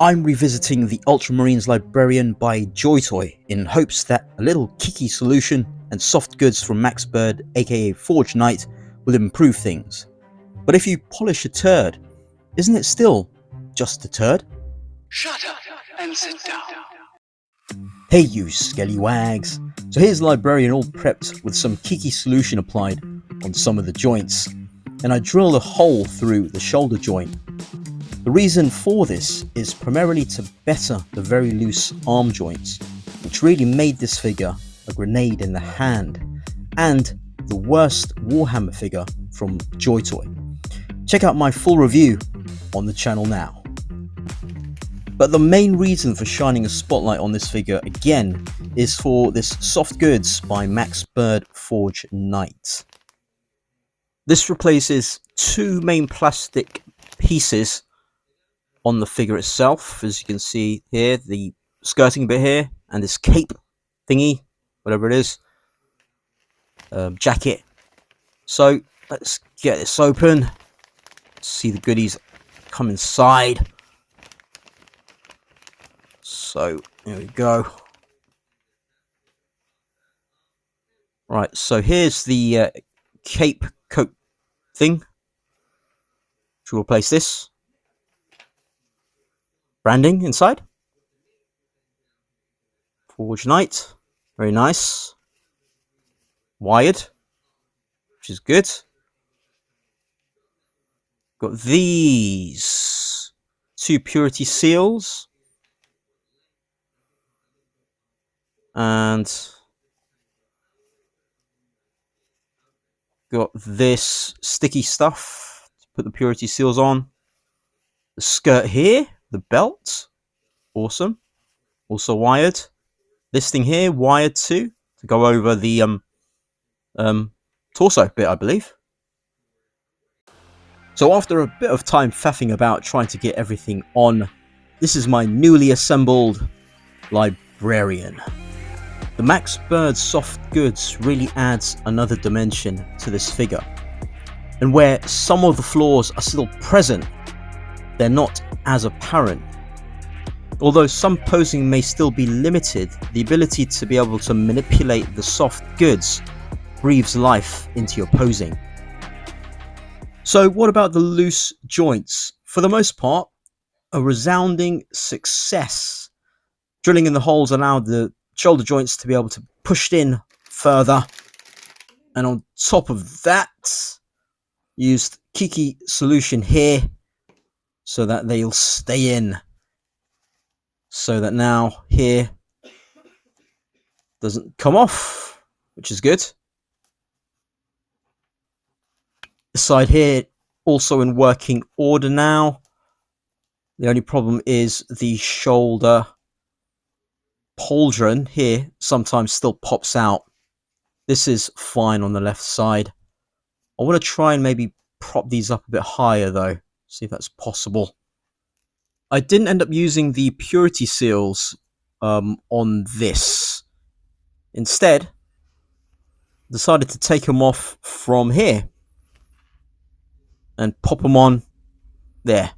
I'm revisiting the Primaris Librarian by Joytoy in hopes that a little Kiki solution and soft goods from Maxbird AKA Forge Knight will improve things. But if you polish a turd, isn't it still just a turd? Shut up and sit down. Hey you Skellywags! So here's the Librarian all prepped with some Kiki solution applied on some of the joints, and I drilled a hole through the shoulder joint. The reason for this is primarily to better the very loose arm joints, which really made this figure a grenade in the hand, and the worst Warhammer figure from Joytoy. Check out my full review on the channel now. But the main reason for shining a spotlight on this figure again is for this soft goods by Maxbird Forge Knight. This replaces two main plastic pieces on the figure itself, as you can see here, the skirting bit here, and this cape thingy, whatever it is, jacket. So let's get this open, see the goodies come inside. So here we go. Right, so here's the cape coat thing, which will replace this. Branding inside. Forge Knight, very nice. Wired, which is good. Got these two purity seals. And got this sticky stuff to put the purity seals on. The skirt here, the belt, awesome, also wired. This thing here, wired too, to go over the torso bit, I believe. So after a bit of time faffing about trying to get everything on, this is my newly assembled Librarian. The Maxbird soft goods really adds another dimension to this figure, and where some of the flaws are still present, they're not as apparent. Although some posing may still be limited, the ability to be able to manipulate the soft goods breathes life into your posing. So what about the loose joints? For the most part, a resounding success. Drilling in the holes allowed the shoulder joints to be able to be pushed in further, and on top of that, used Kiki solution here so that they'll stay in, so that now here doesn't come off, which is good. This side here also in working order now. The only problem is the shoulder pauldron here sometimes still pops out. This is fine on the left side. I want to try and maybe prop these up a bit higher though, see if that's possible. I didn't end up using the purity seals on this. Instead, decided to take them off from here and pop them on there.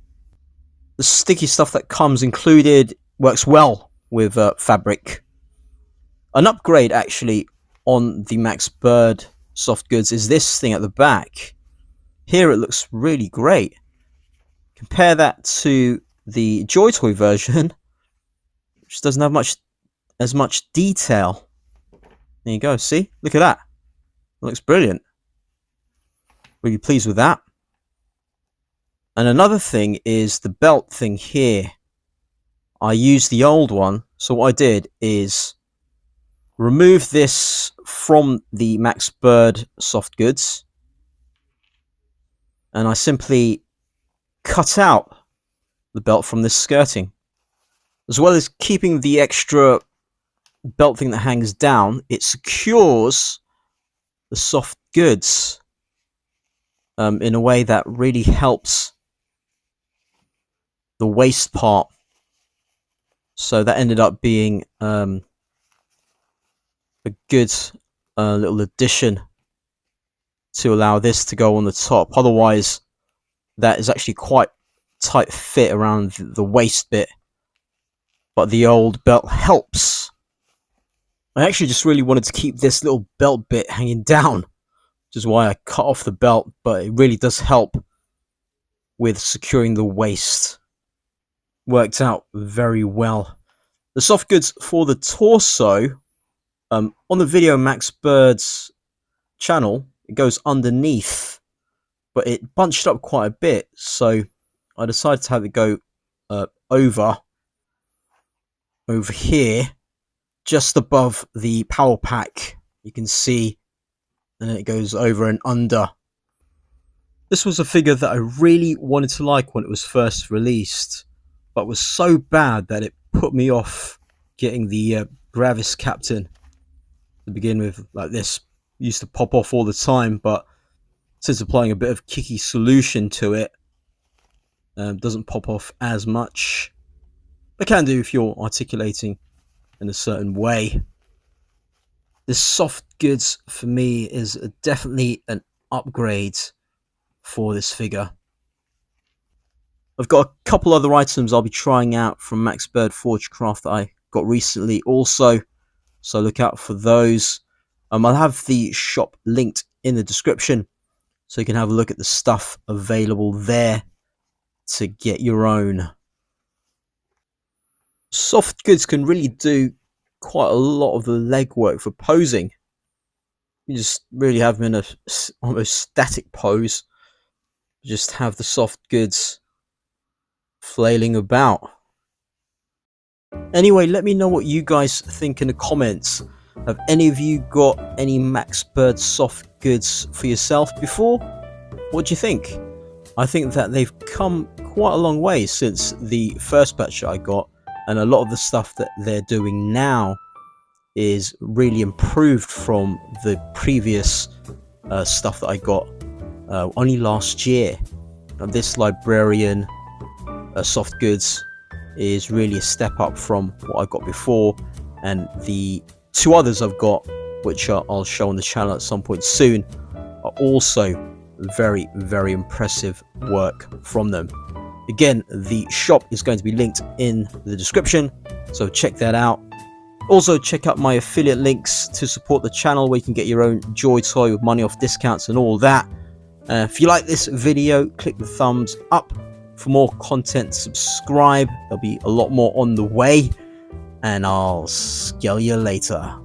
The sticky stuff that comes included works well with fabric. An upgrade actually on the Maxbird soft goods is this thing at the back. Here it looks really great. Compare that to the Joytoy version, which doesn't have as much detail. There you go, see? Look at that. It looks brilliant. Really pleased with that. And another thing is the belt thing here. I used the old one, so what I did is remove this from the Maxbird soft goods, and I simply cut out the belt from this skirting, as well as keeping the extra belt thing that hangs down. It secures the soft goods in a way that really helps the waist part. So that ended up being a good little addition to allow this to go on the top. Otherwise, that is actually quite tight fit around the waist bit but the old belt helps. I actually just really wanted to keep this little belt bit hanging down, which is why I cut off the belt, but it really does help with securing the waist. Worked out very well. The soft goods for the torso, on the video Maxbird's channel, it goes underneath, but it bunched up quite a bit, so I decided to have it go over here, just above the power pack. You can see, and then it goes over and under. This was a figure that I really wanted to like when it was first released, but was so bad that it put me off getting the Gravis Captain to begin with. Like this used to pop off all the time, but since applying a bit of Kiki solution to it, doesn't pop off as much. It can do if you're articulating in a certain way. This soft goods for me is definitely an upgrade for this figure. I've got a couple other items I'll be trying out from Maxbird Forge Craft that I got recently also, so look out for those. I'll have the shop linked in the description, so you can have a look at the stuff available there to get your own. Soft goods can really do quite a lot of the legwork for posing. You just really have them in a almost static pose. Just have the soft goods flailing about. Anyway, let me know what you guys think in the comments. Have any of you got any Maxbird soft goods for yourself before? What do you think? I think that they've come quite a long way since the first batch that I got, and a lot of the stuff that they're doing now is really improved from the previous stuff that I got only last year. And this Librarian soft goods is really a step up from what I got before, and the two others I've got, which I'll show on the channel at some point soon, are also very, very impressive work from them. Again, the shop is going to be linked in the description, so check that out. Also, check out my affiliate links to support the channel, where you can get your own Joytoy with money off discounts and all that. If you like this video, click the thumbs up. For more content, subscribe. There'll be a lot more on the way, and I'll skel you later.